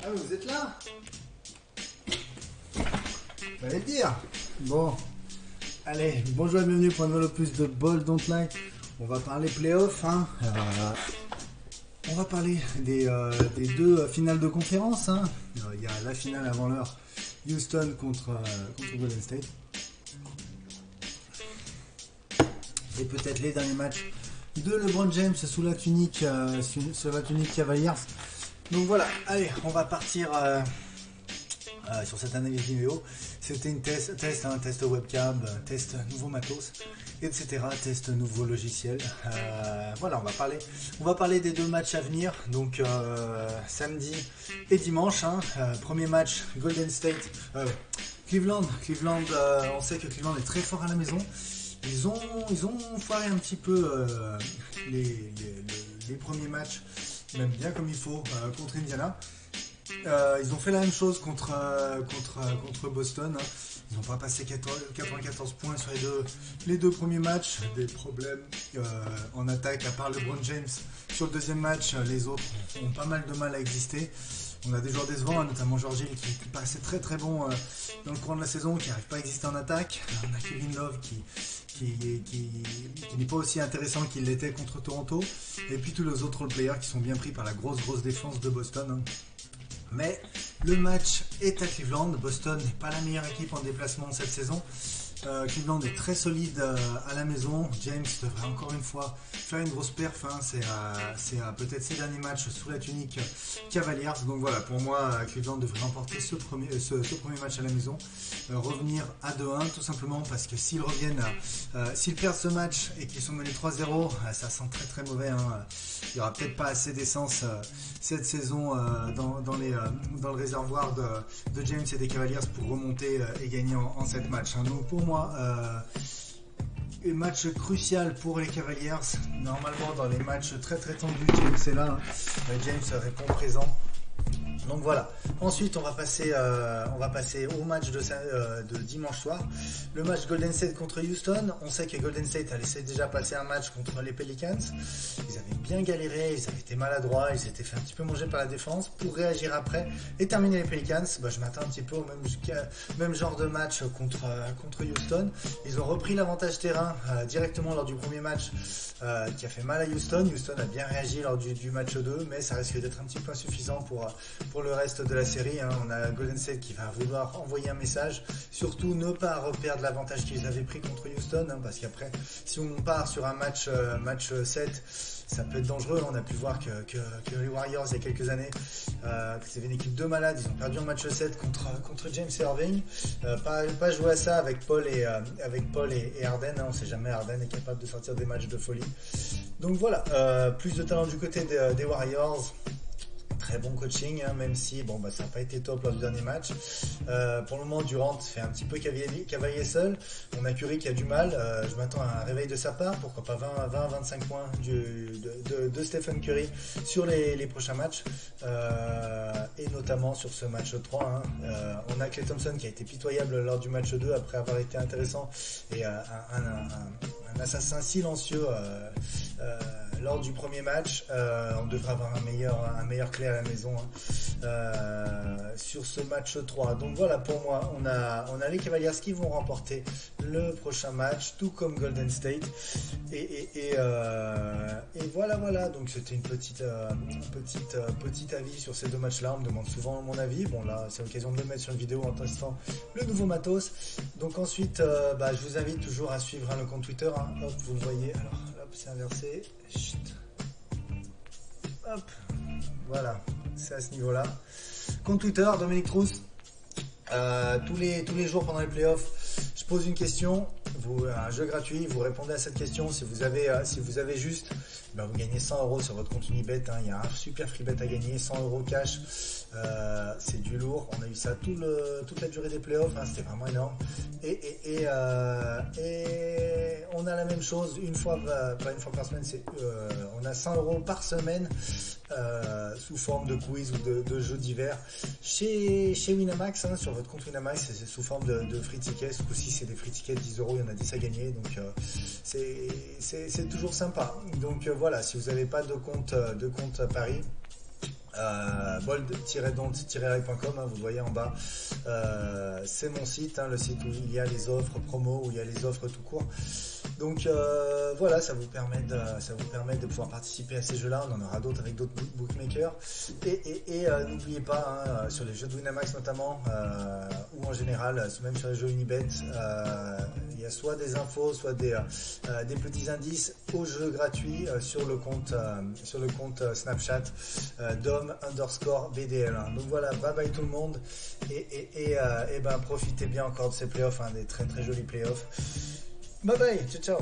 Ah mais vous êtes là? Fallait le dire. Bon. Allez, bonjour et bienvenue pour un nouvel opus de Ball Don't Lie. On va parler playoff, hein. On va parler des deux finales de conférence, hein. Il y a la finale avant l'heure, Houston contre Golden State. Et peut-être les derniers matchs de LeBron James sous la tunique Cavaliers. Donc voilà, allez, on va partir sur cette analyse vidéo. C'était un test webcam, test nouveau matos, etc. Test nouveau logiciel. Voilà, on va parler des deux matchs à venir. Donc samedi et dimanche. Hein. Premier match, Golden State, Cleveland. On sait que Cleveland est très fort à la maison. Ils ont foiré un petit peu les premiers matchs, même bien comme il faut, contre Indiana. Ils ont fait la même chose contre Boston. Hein. Ils n'ont pas passé 94 points sur les deux premiers matchs. Des problèmes en attaque, à part LeBron James. Sur le deuxième match, les autres ont pas mal de mal à exister. On a des joueurs décevants, hein, notamment Georgie qui est passé très très bon dans le courant de la saison, qui n'arrive pas à exister en attaque. On a Kevin Love qui n'est pas aussi intéressant qu'il l'était contre Toronto. Et puis tous les autres role-players qui sont bien pris par la grosse défense de Boston. Hein. Mais le match est à Cleveland. Boston n'est pas la meilleure équipe en déplacement de cette saison. Cleveland est très solide à la maison. James devrait encore une fois faire une grosse perf. Hein. C'est peut-être ses derniers matchs sous la tunique Cavaliers. Donc voilà, pour moi, Cleveland devrait remporter ce premier match à la maison. Revenir à 2-1, tout simplement parce que s'ils perdent ce match et qu'ils sont menés 3-0, ça sent très très mauvais. Hein. Il n'y aura peut-être pas assez d'essence cette saison dans le réservoir de James et des Cavaliers pour remonter et gagner en 7 matchs. Hein. Donc pour moi, un match crucial pour les Cavaliers. Normalement, dans les matchs très très tendus, James est là. Hein. James répond présent. Donc voilà. Ensuite, on va passer au match de dimanche soir. Le match Golden State contre Houston. On sait que Golden State a laissé déjà passer un match contre les Pelicans. Ils avaient bien galéré, ils avaient été maladroits, ils s'étaient fait un petit peu manger par la défense pour réagir après et terminer les Pelicans. Je m'attends un petit peu au même genre de match contre Houston. Ils ont repris l'avantage terrain directement lors du premier match qui a fait mal à Houston. Houston a bien réagi lors du match 2, mais ça risque d'être un petit peu insuffisant pour le reste de la série. Hein. On a Golden State qui va vouloir envoyer un message, surtout ne pas reperdre l'avantage qu'ils avaient pris contre Houston, hein, parce qu'après, si on part sur un match 7, ça peut être dangereux. On a pu voir que les Warriors il y a quelques années, c'était une équipe de malades. Ils ont perdu en match 7 contre James et Irving. Pas jouer à ça avec Paul et Harden. Hein. On sait jamais, Harden est capable de sortir des matchs de folie. Donc voilà, plus de talent du côté des Warriors. Très bon coaching, hein, même si ça n'a pas été top lors du dernier match. Pour le moment, Durant fait un petit peu cavalier seul. On a Curry qui a du mal. Je m'attends à un réveil de sa part. Pourquoi pas 20-25 points de Stephen Curry sur les prochains matchs. Et notamment sur ce match 3. Hein. On a Klay Thompson qui a été pitoyable lors du match 2 après avoir été intéressant. Et un assassin silencieux lors du premier match. On devrait avoir un meilleur Klay à la maison sur ce match 3. Donc voilà, pour moi, on a les Cavaliers qui vont remporter le prochain match, tout comme Golden State. Et voilà. Donc c'était une petite avis sur ces deux matchs-là. On me demande souvent mon avis. Bon là, c'est l'occasion de le mettre sur une vidéo en testant le nouveau matos. Donc ensuite, je vous invite toujours à suivre le compte Twitter. Hein. Hop, vous le voyez. Alors, hop, c'est inversé. Chut. Hop, voilà, c'est à ce niveau-là. Compte Twitter, Dominique Trousse. Tous les jours pendant les playoffs, je pose une question, un jeu gratuit, vous répondez à cette question. Si vous avez juste, vous gagnez 100 € sur votre compte Unibet. Hein. Il y a un super free bet à gagner, 100 € cash. C'est du lourd. On a eu ça toute la durée des playoffs. Hein. C'était vraiment énorme. Et on a la même chose pas une fois par semaine. On a 100 € par semaine sous forme de quiz ou de jeux divers chez Winamax. Hein, sur votre compte Winamax, c'est sous forme de free tickets. Ce coup-ci, c'est des free tickets 10 €. Il y en a 10 à gagner. Donc c'est toujours sympa. Donc voilà, si vous n'avez pas de compte à Paris, bold-don't-live.com, vous voyez en bas, c'est mon site, le site où il y a les offres promo, où il y a les offres tout court. Donc voilà, ça vous permet de pouvoir participer à ces jeux-là. On en aura d'autres avec d'autres bookmakers. Et n'oubliez pas, sur les jeux de Winamax notamment, ou en général, même sur les jeux Unibet, il y a soit des infos, soit des petits indices aux jeux gratuits sur le compte Snapchat dom_BDL. Donc voilà, bye bye tout le monde et profitez bien encore de ces playoffs, des très très jolis playoffs. Bye bye, ciao ciao.